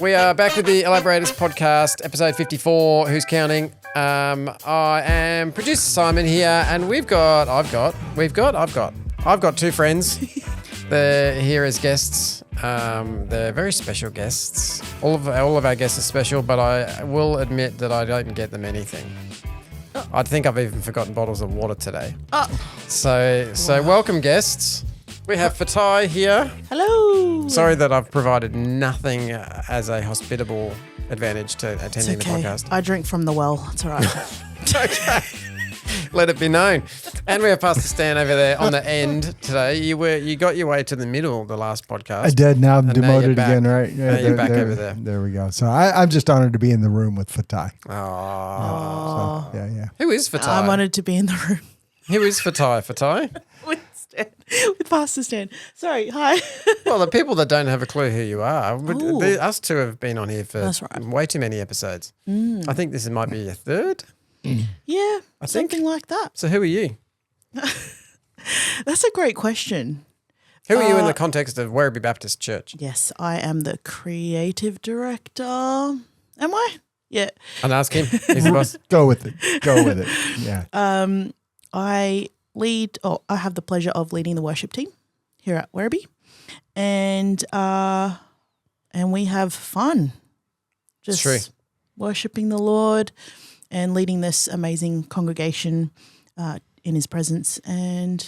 We are back with the Elaborators podcast, episode 54. Who's counting? I am producer Simon here, and I've got two friends. They're here as guests. They're very special guests. All of our guests are special, but I will admit that I don't get them anything. I think I've even forgotten bottles of water today. So welcome guests. We have Fatai here. Hello. Sorry that I've provided nothing as a hospitable advantage to attending the podcast. I drink from the well. It's all right. Okay. Let it be known. And we have Pastor Stan over there on the end today. You got your way to the middle the last podcast. I did. Now I'm And demoted now you're again, right? Now you're back over there. There we go. So I'm just honored to be in the room with Fatai. Oh. So, yeah. Who is Fatai? I'm honored to be in the room Who is Fatai? Fatai? with Stan, with Pastor Stan. Sorry. Hi. Well, the people that don't have a clue who you are, Ooh. us two have been on here for That's right. way too many episodes. I think this might be your third. Yeah, I think. something like that. So who are you? That's a great question. Who are you in the context of Werribee Baptist Church? Yes, I am the creative director. Am I? Yeah. And ask him. He's the boss. Go with it. Yeah. I have the pleasure of leading the worship team here at Werribee, and we have fun. Just True. worshiping the Lord and leading this amazing congregation in His presence. And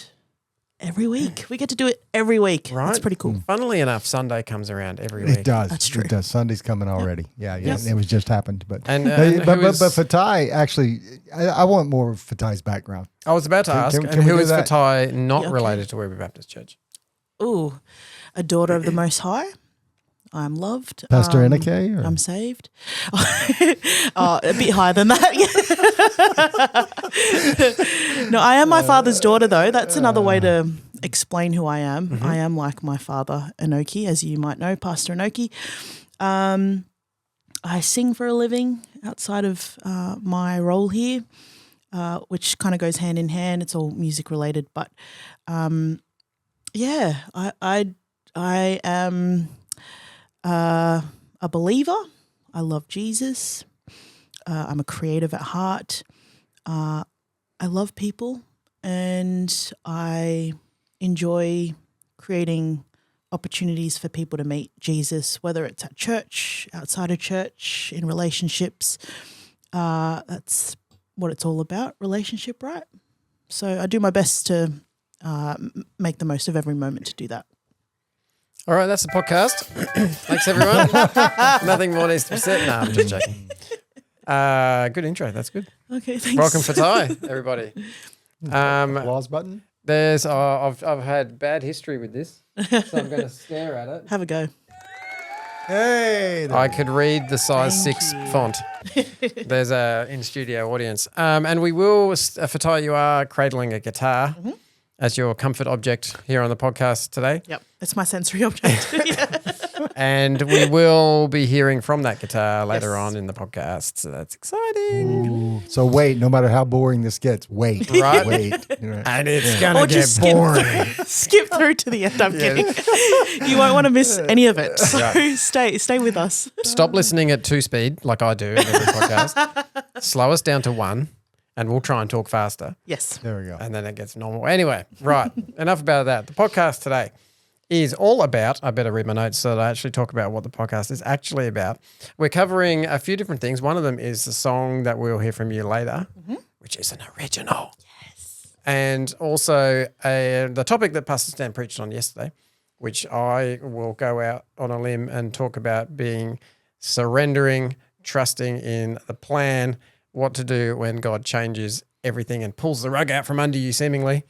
every week we get to do it every week. Right. It's pretty cool. Funnily enough, Sunday comes around every week. It does. That's true. It does. Sunday's coming already. Yeah. Yes. It was just happened. But And but who is- Fatai, actually, I want more of Fatai's background. I was about to ask, can and we who do is that? Fatai not Yeah, okay. related to Werribee Baptist Church? Ooh, a daughter of the Most High. I'm loved. Pastor Enike? Or? I'm saved. A bit higher than that. Yeah. No, I am my father's daughter, though. That's another way to explain who I am. Mm-hmm. I am like my father, Enoki, as you might know, Pastor Enoki. I sing for a living outside of my role here, which kind of goes hand in hand. It's all music related, but yeah, I am a believer. I love Jesus. I'm a creative at heart. I love people, and I enjoy creating opportunities for people to meet Jesus, whether it's at church, outside of church, in relationships. That's what it's all about, relationship, right? So I do my best to make the most of every moment to do that. All right, that's the podcast. Thanks, everyone. Nothing more needs to be said. No, I'm just joking. Good intro. That's good. Okay, thanks. Welcome, Fatai, everybody. Applause button? There's I've had bad history with this, so I'm going to stare at it. Have a go. Hey. I could read the size Thank 6 you. font. There's a in-studio audience. And we will, Fatai, you are cradling a guitar as your comfort object here on the podcast today. Yep, it's my sensory object. Yeah. And we will be hearing from that guitar later Yes. on in the podcast. So that's exciting. Ooh. So wait, no matter how boring this gets, wait. Right. Wait. You know. And it's going Or to just get skip, boring. skip through to the end. I'm kidding. You won't want to miss any of it. So Right. stay with us. Stop listening at 2 speed like I do in every podcast. Slow us down to 1 and we'll try and talk faster. Yes. There we go. And then it gets normal. Anyway, right. Enough about that. The podcast today is all about, I better read my notes so that I actually talk about what the podcast is actually about. We're covering a few different things. One of them is the song that we'll hear from you later, which is an original. Yes. And also the topic that Pastor Stan preached on yesterday, which I will go out on a limb and talk about being surrendering, trusting in the plan, what to do when God changes everything and pulls the rug out from under you seemingly.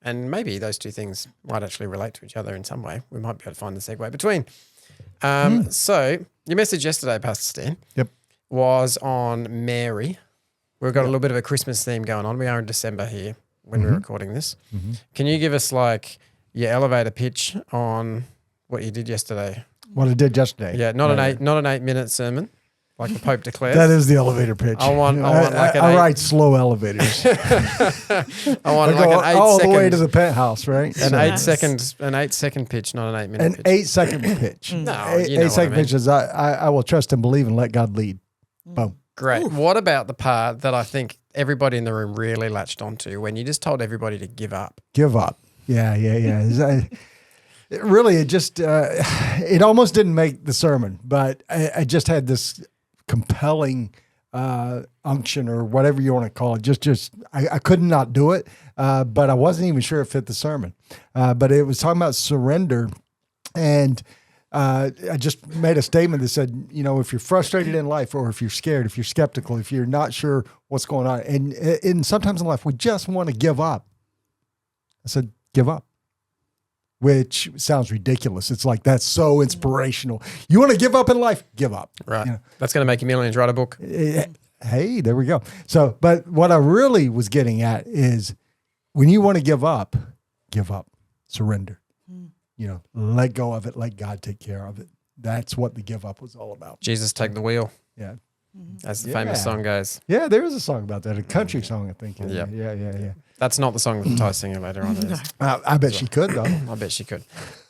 And maybe those two things might actually relate to each other in some way. We might be able to find the segue between. So your message yesterday, Pastor Stan, Yep. was on Mary. We've got a little bit of a Christmas theme going on. We are in December here when we're recording this. Can you give us like your elevator pitch on what you did yesterday? What I did yesterday. Yeah, not an 8-minute sermon. like the Pope declares. That is the elevator pitch. I want like an I eight- ride slow elevators. I want I like go an 8 all second, the way to the penthouse, right? an So- 8 second pitch, not an 8 minute An pitch. 8-second pitch. No, eight, you know what I 8-second mean. pitch is I will trust and believe and let God lead. Boom. Great. What about the part that I think everybody in the room really latched onto when you just told everybody to give up? Give up. Yeah. It just, it almost didn't make the sermon, but I just had this compelling unction or whatever you want to call it. I could not do it, but I wasn't even sure it fit the sermon. But it was talking about surrender. And I just made a statement that said, if you're frustrated in life or if you're scared, if you're skeptical, if you're not sure what's going on, and sometimes in life we just want to give up. I said, give up. Which sounds ridiculous. It's like, that's so inspirational. You want to give up in life? Give up. Right. That's going to make you millions. Write a book. Hey, there we go. So, but what I really was getting at is when you want to give up, surrender. Let go of it. Let God take care of it. That's what the give up was all about. Jesus, take the wheel. Yeah. As the famous song goes. Yeah, there is a song about that. A country song, I think. Yep. Yeah. That's not the song that Ty's singing later on. No. I bet she could, though. I bet she could.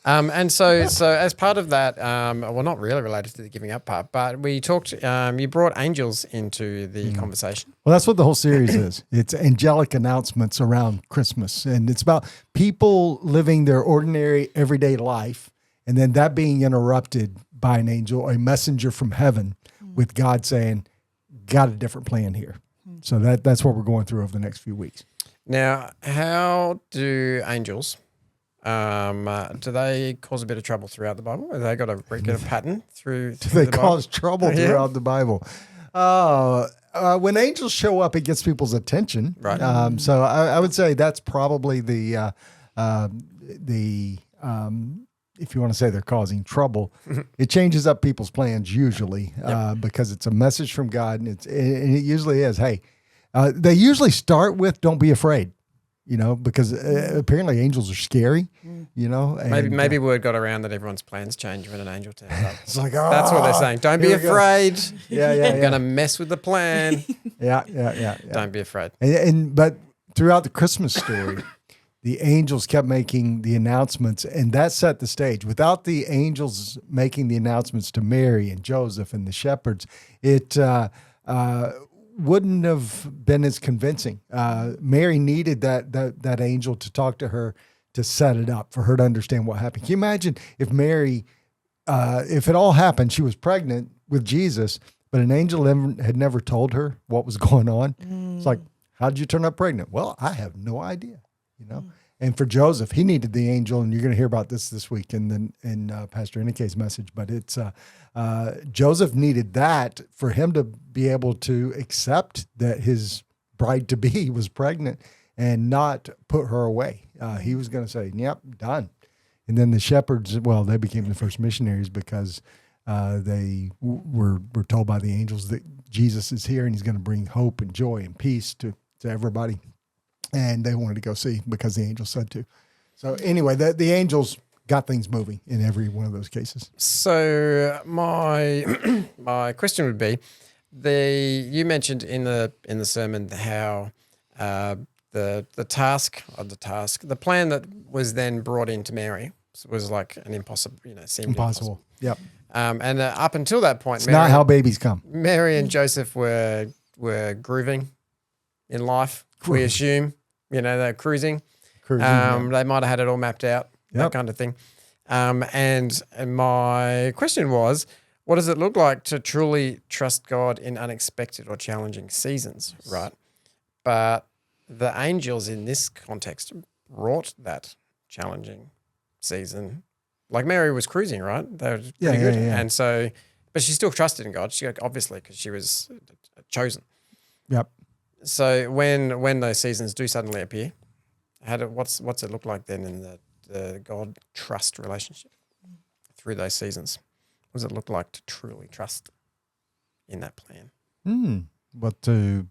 And so as part of that, well, not really related to the giving up part, but we talked, you brought angels into the conversation. Well, that's what the whole series is. It's angelic announcements around Christmas. And it's about people living their ordinary, everyday life, and then that being interrupted by an angel, a messenger from heaven, with God saying, got a different plan here. So that's what we're going through over the next few weeks. Now, how do angels, do they cause a bit of trouble throughout the Bible? Have they got a regular pattern through They the cause Bible? trouble throughout the Bible. When angels show up, it gets people's attention. Right. So I would say that's probably the if you want to say they're causing trouble, it changes up people's plans usually because it's a message from God, and it usually is, hey, they usually start with don't be afraid, because apparently angels are scary, and, Maybe word got around that everyone's plans change when an angel turns up. it's like, That's what they're saying. Don't be here we go. afraid. Yeah. You're going to mess with the plan. Yeah. Don't be afraid. But throughout the Christmas story, the angels kept making the announcements, and that set the stage. Without the angels making the announcements to Mary and Joseph and the shepherds, it wouldn't have been as convincing. Mary needed that angel to talk to her to set it up for her to understand what happened. Can you imagine if Mary, if it all happened, she was pregnant with Jesus, but an angel had never told her what was going on? It's like, how did you turn up pregnant? Well, I have no idea. And for Joseph, he needed the angel, and you're going to hear about this week in Pastor Enike's message. But it's Joseph needed that for him to be able to accept that his bride to be was pregnant and not put her away. He was going to say, "Yep, done." And then the shepherds, well, they became the first missionaries because they were told by the angels that Jesus is here and he's going to bring hope and joy and peace to everybody. And they wanted to go see because the angel said to. So anyway, the angels got things moving in every one of those cases. So my question would be, you mentioned in the sermon how the plan that was then brought into Mary was like an impossible, seemed impossible. Yep. And up until that point, It's not how babies come. Mary and Joseph were grooving in life. We assume, they're cruising. They might have had it all mapped out, that kind of thing. And my question was, what does it look like to truly trust God in unexpected or challenging seasons, right? But the angels in this context brought that challenging season. Like Mary was cruising, right? They were pretty good. Yeah. And so, but she still trusted in God. She obviously, because she was chosen. Yep. So when those seasons do suddenly appear, what's it look like then in the God trust relationship through those seasons? What does it look like to truly trust in that plan? But to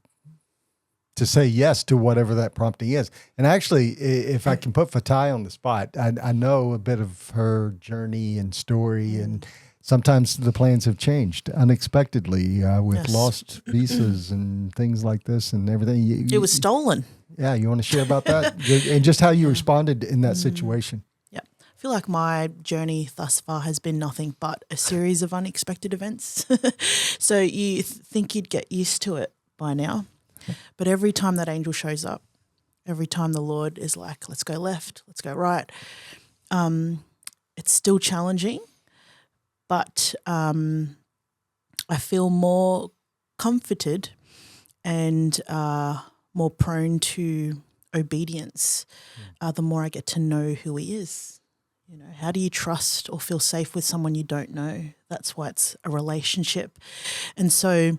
say yes to whatever that prompting is. And actually, if I can put Fatai on the spot, I know a bit of her journey and story, and sometimes the plans have changed unexpectedly with Yes. lost visas and things like this and everything. It was stolen. Yeah, you want to share about that and just how you responded in that situation? Yeah. I feel like my journey thus far has been nothing but a series of unexpected events. So you think you'd get used to it by now. But every time that angel shows up, every time the Lord is like, let's go left, let's go right, it's still challenging, but I feel more comforted and more prone to obedience the more I get to know who he is. You know, how do you trust or feel safe with someone you don't know? That's why it's a relationship. And so,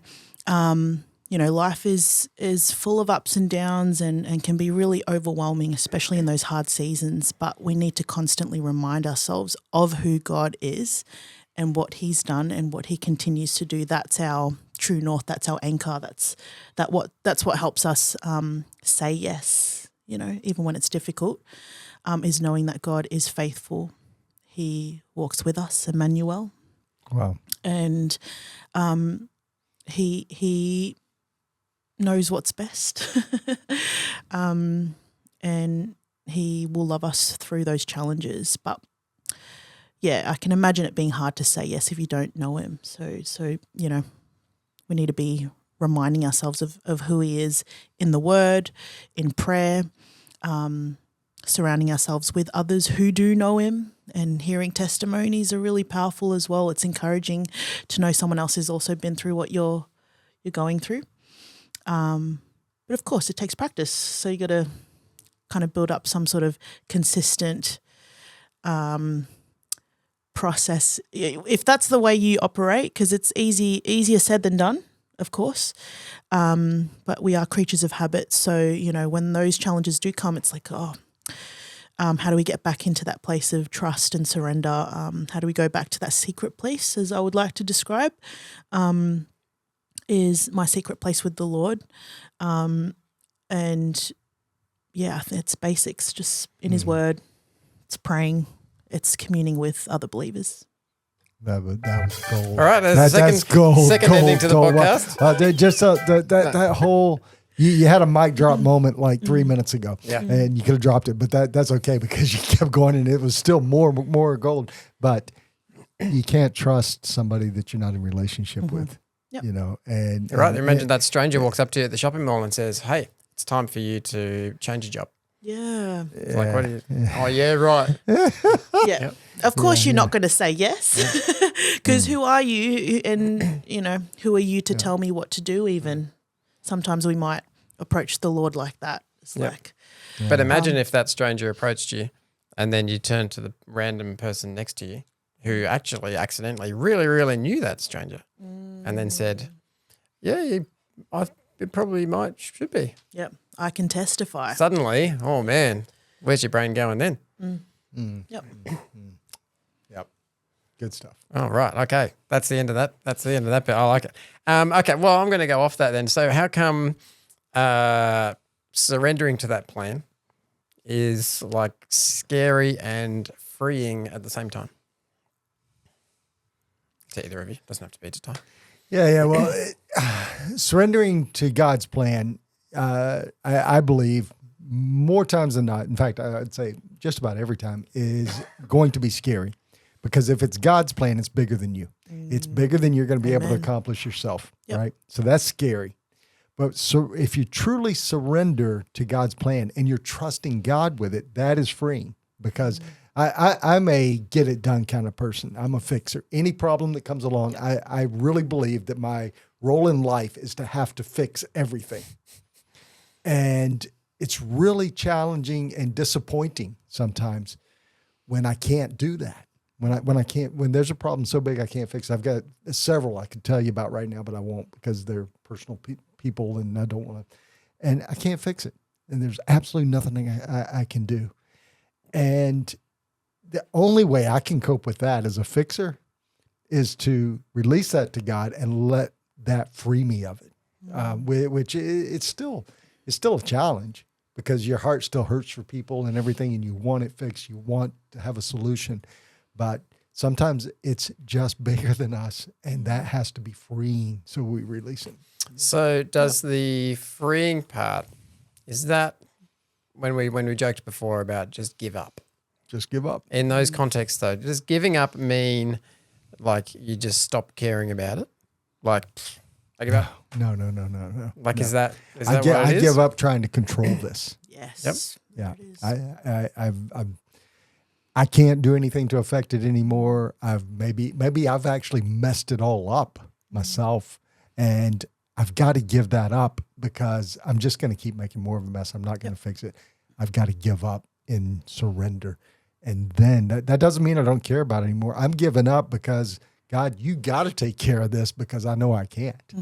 you know, life is full of ups and downs and can be really overwhelming, especially in those hard seasons. But we need to constantly remind ourselves of who God is and what he's done and what he continues to do. That's our true north. That's our anchor. That's what helps us say yes, you know, even when it's difficult, is knowing that God is faithful. He walks with us, Emmanuel. Wow. And he knows what's best. And he will love us through those challenges. But yeah, I can imagine it being hard to say yes if you don't know him. So you know, we need to be reminding ourselves of who he is in the word, in prayer, surrounding ourselves with others who do know him, and hearing testimonies are really powerful as well. It's encouraging to know someone else has also been through what you're going through. But of course it takes practice. So you got to kind of build up some sort of consistent process, if that's the way you operate, because it's easier said than done, of course. But we are creatures of habit. So, you know, when those challenges do come, it's like, how do we get back into that place of trust and surrender? How do we go back to that secret place, as I would like to describe, is my secret place with the Lord. And yeah, it's basics, just in his word. It's praying. It's communing with other believers. That was gold. All right, there's That's gold. second gold, ending to the gold. podcast. Just that whole you had a mic drop moment like 3 minutes ago, and you could have dropped it, but that's okay because you kept going and it was still more gold. But you can't trust somebody that you're not in relationship with, you know. And You're right. Imagine that stranger walks up to you at the shopping mall and says, "Hey, it's time for you to change your job." Yeah. It's like, what are you? Oh, yeah, right. Yeah. Of course you're not going to say yes, because who are you? And, you know, who are you to tell me what to do even? Sometimes we might approach the Lord like that. It's like. But imagine if that stranger approached you and then you turned to the random person next to you who actually accidentally really knew that stranger and then said, yeah, it probably should be. Yep. I can testify. Suddenly, oh man, where's your brain going then? Yep. Yep. Good stuff. Oh, right. Okay. That's the end of that. That's the end of that bit. I like it. Okay. Well, I'm going to go off that then. So how come surrendering to that plan is like scary and freeing at the same time? To either of you. Doesn't have to be to Ty. Yeah. Well, surrendering to God's plan, I believe more times than not, in fact, I'd say just about every time, is going to be scary. Because if it's God's plan, it's bigger than you. It's bigger than you're going to be able to accomplish yourself, right? So that's scary. But so if you truly surrender to God's plan and you're trusting God with it, that is freeing. Because I'm a get it done kind of person. I'm a fixer. Any problem that comes along, I really believe that my role in life is to have to fix everything. And it's really challenging and disappointing sometimes when I can't do that. When there's a problem so big I can't fix it. I've got several I could tell you about right now, but I won't because they're personal people and I don't want to. And I can't fix it. And there's absolutely nothing I can do. And the only way I can cope with that as a fixer is to release that to God and let that free me of it, which it's still a challenge because your heart still hurts for people and everything, and you want it fixed. You want to have a solution. But sometimes it's just bigger than us, and that has to be freeing. So we release it. So does the freeing part, is that when we joked before about just give up? Just give up. In those contexts though, does giving up mean like you just stop caring about it? Like I give up? No. Like No. is that I what it is? give up trying to control this. Yes. Yeah. There it is. I can't do anything to affect it anymore. Maybe I've actually messed it all up myself, and I've got to give that up because I'm just going to keep making more of a mess. I'm not going to fix it. I've got to give up and surrender. And then that doesn't mean I don't care about it anymore. I'm giving up because God, you got to take care of this because I know I can't.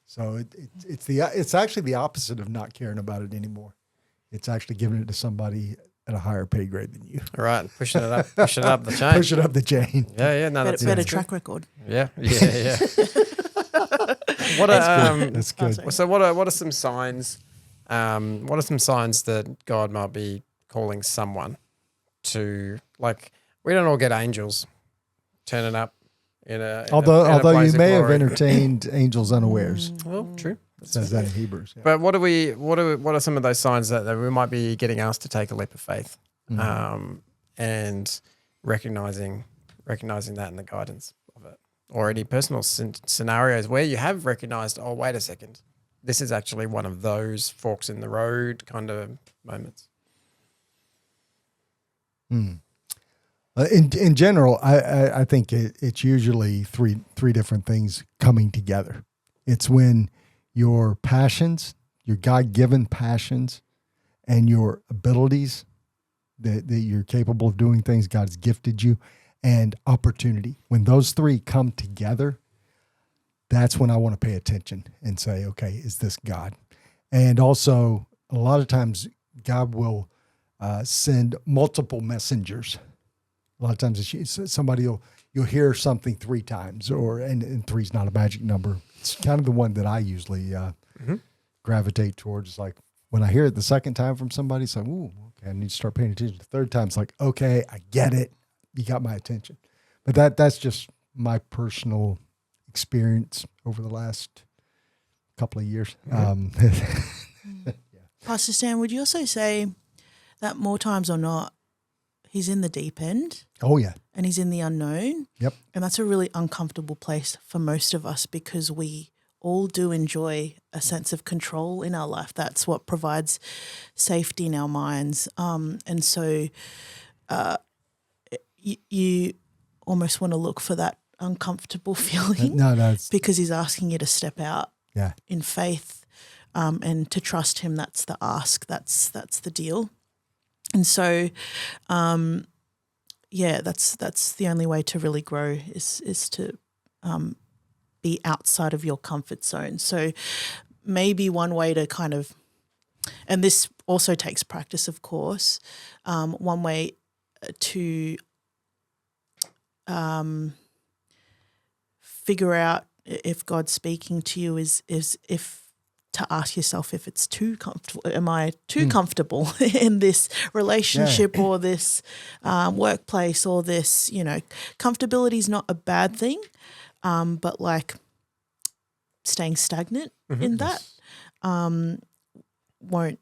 So it's actually the opposite of not caring about it anymore. It's actually giving it to somebody at a higher pay grade than you. All right, pushing it up the chain. Push it up the chain. Yeah, no, that's Better good. track record. Yeah. What That's good. So what are some signs? What are some signs that God might be calling someone to, like? We don't all get angels turning up in a. Although blaze you of may have glory. entertained angels unawares. Well, true. It says that in Hebrews. Yeah. But what are some of those signs that we might be getting asked to take a leap of faith, and recognizing that in the guidance of it, or any personal scenarios where you have recognized, oh, wait a second, this is actually one of those forks in the road kind of moments. In general, I think it's usually three different things coming together. It's when your passions, your God-given passions, and your abilities that you're capable of doing things, God's gifted you, and opportunity. When those three come together, that's when I want to pay attention and say, okay, is this God? And also, a lot of times, God will send multiple messengers. A lot of times, you'll hear something 3 times, and 3 is not a magic number. It's kind of the one that I usually gravitate towards. It's like when I hear it the second time from somebody, it's like, ooh, okay, I need to start paying attention. The third time, it's like, okay, I get it. You got my attention. But that's just my personal experience over the last couple of years. Pastor Stan, would you also say that more times or not, he's in the deep end? Oh, yeah. And he's in the unknown. Yep. And that's a really uncomfortable place for most of us because we all do enjoy a sense of control in our life. That's what provides safety in our minds. And so you almost want to look for that uncomfortable feeling. No, it's because he's asking you to step out yeah. in faith and to trust him. That's the ask. That's the deal. And so, that's the only way to really grow is to be outside of your comfort zone. So maybe one way to kind of, and this also takes practice, of course, one way to figure out if God's speaking to you is if to ask yourself if it's too comfortable. Am I too comfortable in this relationship or this workplace or this, comfortability is not a bad thing, but like staying stagnant in that won't,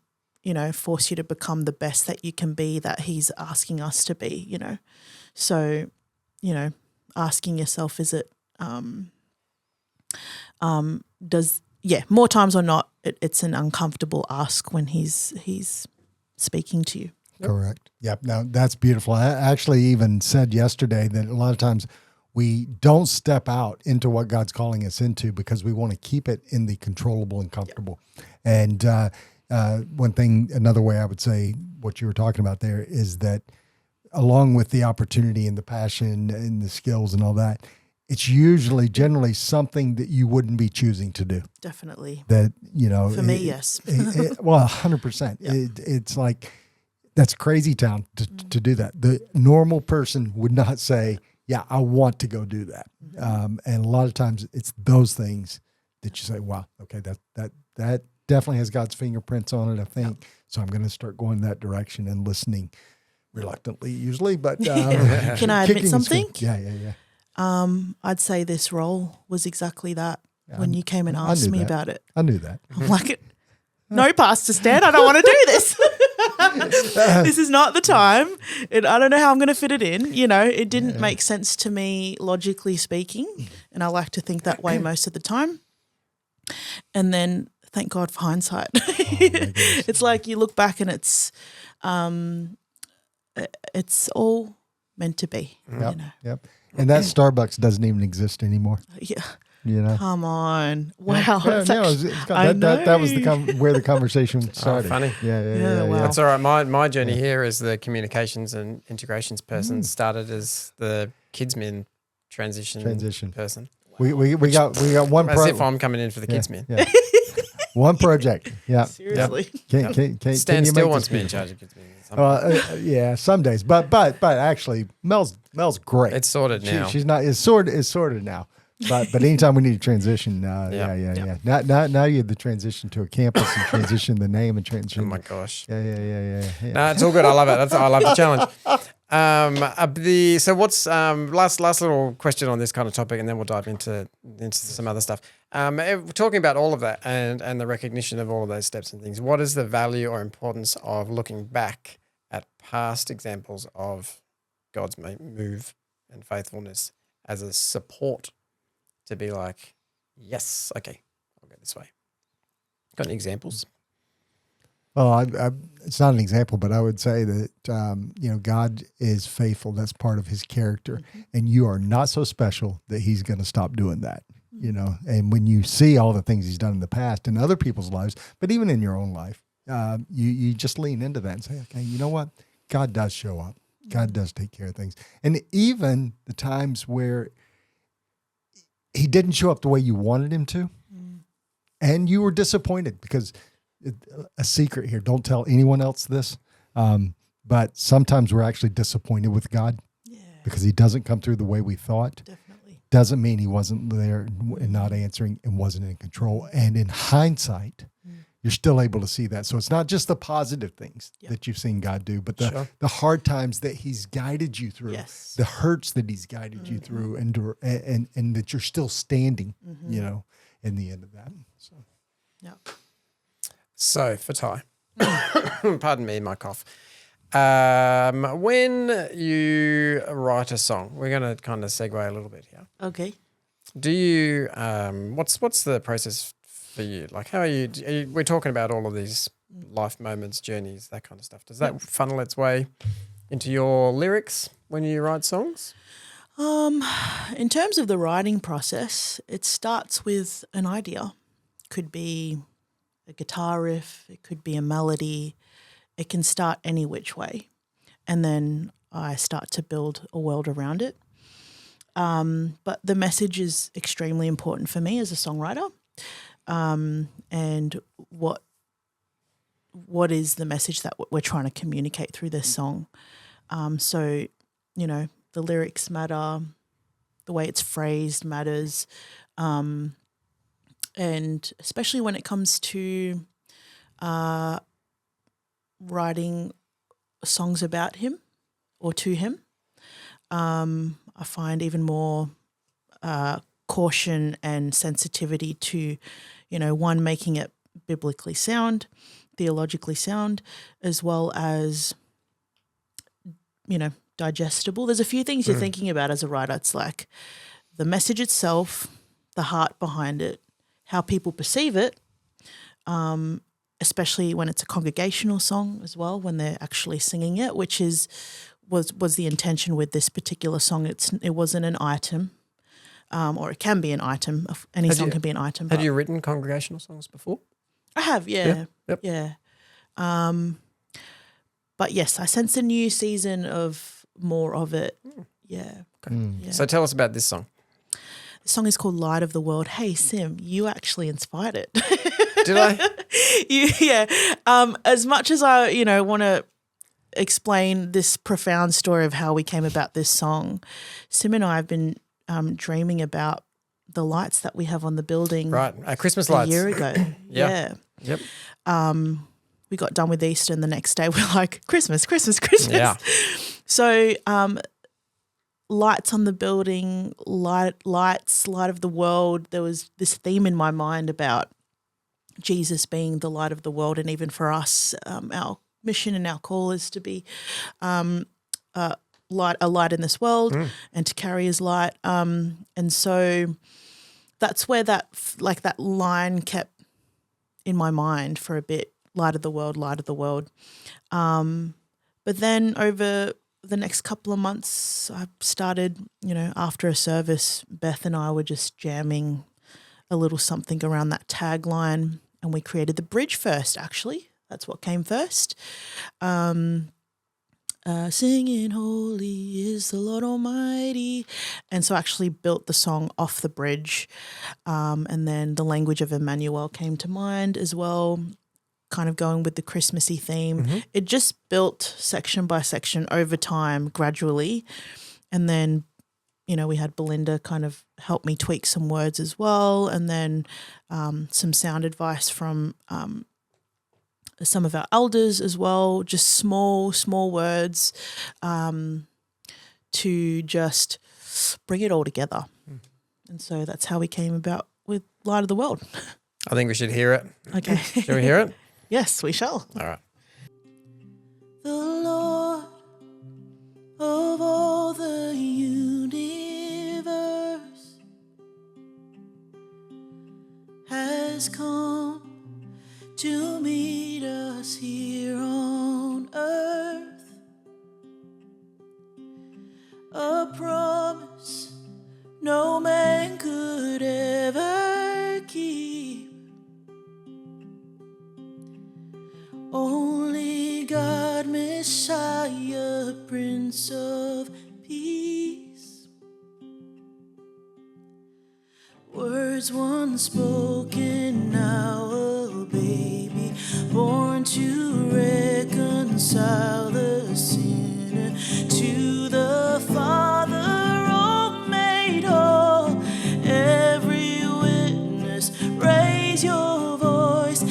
force you to become the best that you can be, that he's asking us to be, So, asking yourself, is it, more times or not, it's an uncomfortable ask when he's speaking to you. Correct. Yep. Now that's beautiful. I actually even said yesterday that a lot of times we don't step out into what God's calling us into because we want to keep it in the controllable and comfortable. And another way I would say what you were talking about there is that along with the opportunity and the passion and the skills and all that, it's generally something that you wouldn't be choosing to do. Definitely. That, For me, yes. Well, 100%. Yeah. It's like, that's crazy town to do that. The normal person would not say, yeah, I want to go do that. And a lot of times it's those things that you say, wow, okay, that definitely has God's fingerprints on it, I think. So I'm going to start going that direction and listening reluctantly usually, but Can I admit kicking and something? screaming. Yeah. I'd say this role was exactly that when you came and I asked knew me that. about it. I knew that. I'm like, no, Pastor Stan, I don't want to do this. This is not the time. I don't know how I'm going to fit it in. You know, it didn't make sense to me logically speaking, and I like to think that way most of the time. And then, thank God for hindsight. It's like you look back and it's all meant to be. Yep. You know? Yep. And that Starbucks doesn't even exist anymore. Yeah. You know. Come on. Wow. Yeah, that was where the conversation started. Funny. Yeah. wow. That's all right. My journey here as the communications and integrations person started as the kidsmin transition person. We got one As if I'm coming in for the kidsmin. Yeah. One project. Yeah. Seriously. Can Stan you still make wants this me in beautiful? charge of kidsmin. Yeah, some days, but actually, Mel's great. It's sorted now. She's not. It's sorted now. But anytime we need to transition, Now you have the transition to a campus and transition the name and transition. Oh my gosh. Yeah. No, it's all good. I love it. I love the challenge. So what's last little question on this kind of topic, and then we'll dive into some other stuff. Talking about all of that and the recognition of all of those steps and things. What is the value or importance of looking back at past examples of God's move and faithfulness as a support to be like, yes, okay, I'll go this way. Got any examples? Well, it's not an example, but I would say that God is faithful. That's part of His character, and you are not so special that He's going to stop doing that. You know, and when you see all the things He's done in the past in other people's lives, but even in your own life, you just lean into that and say, okay, you know what? God does show up. God does take care of things, and even the times where He didn't show up the way you wanted Him to, and you were disappointed because. A secret here. Don't tell anyone else this. But sometimes we're actually disappointed with God because He doesn't come through the way we thought. Definitely. Doesn't mean He wasn't there and not answering and wasn't in control. And in hindsight, you're still able to see that. So it's not just the positive things that you've seen God do, but the hard times that He's guided you through, the hurts that He's guided you through, and that you're still standing, in the end of that. So, So, for Ty, pardon me, my cough. When you write a song, we're going to kind of segue a little bit here. Okay. Do you, what's the process for you? Like, how are you, we're talking about all of these life moments, journeys, that kind of stuff. Does that funnel its way into your lyrics when you write songs? In terms of the writing process, it starts with an idea. Could be a guitar riff, it could be a melody, it can start any which way. And then I start to build a world around it. But the message is extremely important for me as a songwriter. And what is the message that we're trying to communicate through this song? So, the lyrics matter, the way it's phrased matters, and especially when it comes to writing songs about Him or to Him, I find even more caution and sensitivity to, one, making it biblically sound, theologically sound, as well as, digestible. There's a few things you're thinking about as a writer. It's like the message itself, the heart behind it, how people perceive it, especially when it's a congregational song as well, when they're actually singing it, which was the intention with this particular song. It wasn't an item, or it can be an item. Any song can be an item. Had you written congregational songs before? I have, yeah. Yep. But yes, I sense a new season of more of it. Yeah. Okay. So tell us about this song. The song is called Light of the World. Hey, Sim, you actually inspired it. Did I? As much as I, want to explain this profound story of how we came about this song, Sim and I have been dreaming about the lights that we have on the building. Right, Christmas a lights. year ago. Yeah. Yep. we got done with Easter and the next day we're like, Christmas, Christmas, Christmas. Yeah. So lights on the building, light of the world. There was this theme in my mind about Jesus being the light of the world, and even for us, our mission and our call is to be a light in this world and to carry His light. And so that's where that line kept in my mind for a bit. Light of the world, light of the world. But then over the next couple of months, I started, after a service, Beth and I were just jamming a little something around that tagline, and we created the bridge first, actually. That's what came first. Singing holy is the Lord Almighty. And so I actually built the song off the bridge. And then the language of Emmanuel came to mind as well, kind of going with the Christmassy theme. Mm-hmm. It just built section by section over time, gradually. And then, we had Belinda kind of help me tweak some words as well. And then some sound advice from some of our elders as well, just small words to just bring it all together. And so that's how we came about with Light of the World. I think we should hear it. Okay. Shall we hear it? Yes, we shall. All right. The Lord of all the universe has come to meet us here on earth. A promise no man could ever keep. Only God, Messiah, Prince of Peace. Words once spoken, now a baby born to reconcile the sinner to the Father, all made whole. Every witness, raise your voice,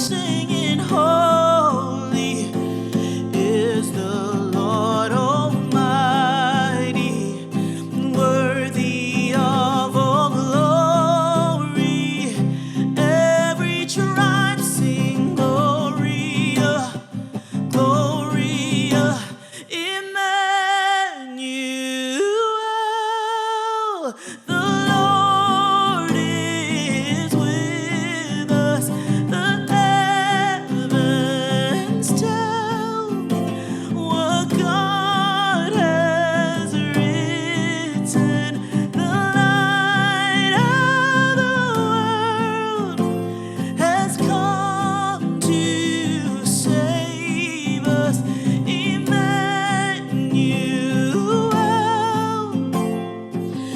singing, holy is the Lord Almighty, worthy of all glory. Every tribe sing Gloria, Gloria, Emmanuel. The Lord is with us. The heavens tell what God has written. The light of the world has come to save us. Emmanuel,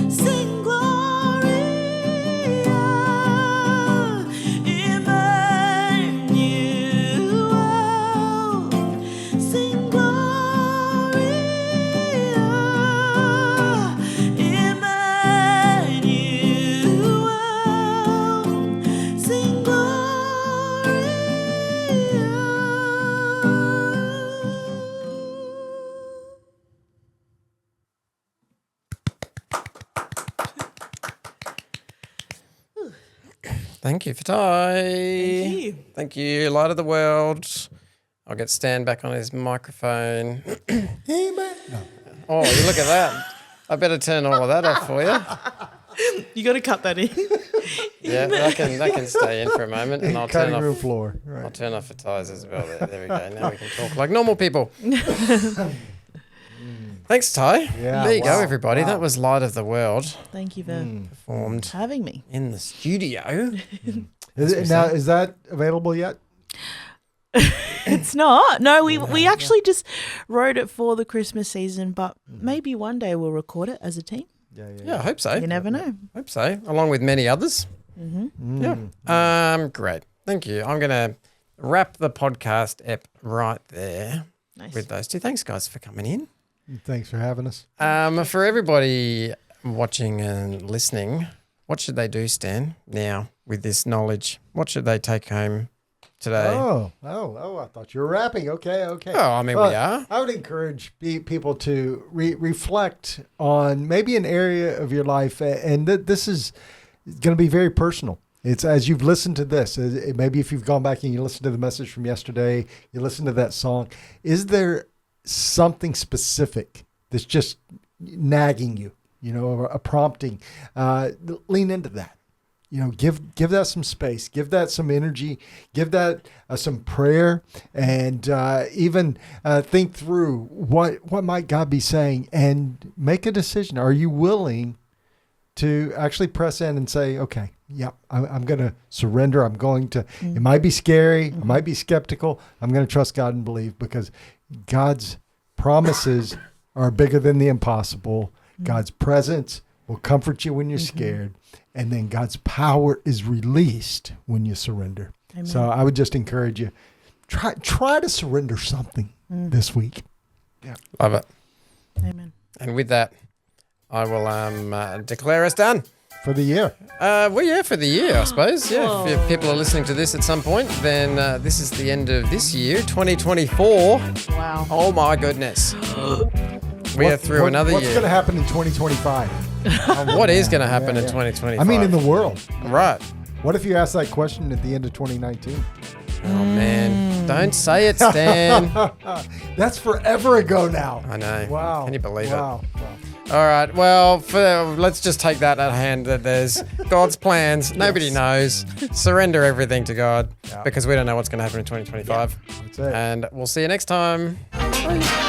sing Gloria. Emmanuel, sing Gloria. Emmanuel, sing Thank you, Fatai. Thank you. Thank you, Light of the World. I'll get Stan back on his microphone. Amen. No. Oh, you look at that. I better turn all of that off for you. You got to cut that in. Yeah, that can stay in for a moment, and I'll turn Cutting room off. floor. I'll Right. turn off Fatai's as well. There we go. Now we can talk like normal people. Thanks, Ty. Yeah, There you go, wow, everybody. wow. That was Light of the World Thank you for performed having me. in the studio. Is that available yet? It's not. No, we actually just wrote it for the Christmas season, but maybe one day we'll record it as a team. Yeah, I hope so. You never know. Hope so, along with many others. Mm-hmm. Yeah. Great. Thank you. I'm going to wrap the podcast ep right there Nice. with those two. Thanks, guys, for coming in. Thanks for having us. For everybody watching and listening, what should they do, Stan, now with this knowledge? What should they take home today? Oh, I thought you were rapping. Okay. Oh, I mean, we are. I would encourage people to reflect on maybe an area of your life, and this is going to be very personal. It's as you've listened to this, maybe if you've gone back and you listened to the message from yesterday, you listened to that song, is there something specific that's just nagging you, or a prompting? Lean into that. Give that some space, give that some energy, give that some prayer, and even think through what might God be saying, and make a decision. Are you willing to actually press in and say, okay, yeah, I'm going to surrender. I'm going to, it might be scary. I might be skeptical. I'm going to trust God and believe, because God's promises are bigger than the impossible. God's presence will comfort you when you're scared. And then God's power is released when you surrender. Amen. So I would just encourage you, try to surrender something this week. Yeah. Love it. Amen. And with that, I will declare us done. For the year. For the year, I suppose. Yeah, if people are listening to this at some point, then this is the end of this year, 2024. Wow. Oh my goodness. We are through another What's year. going to happen in 2025? What is going to happen in 2025? I mean, in the world. Right. What if you ask that question at the end of 2019? Oh, man. Don't say it, Stan. That's forever ago now. I know. Wow. Can you believe it? Wow. All right. Well, let's just take that at hand that there's God's plans. Nobody knows. Surrender everything to God, because we don't know what's going to happen in 2025. That's it. And we'll see you next time. Bye.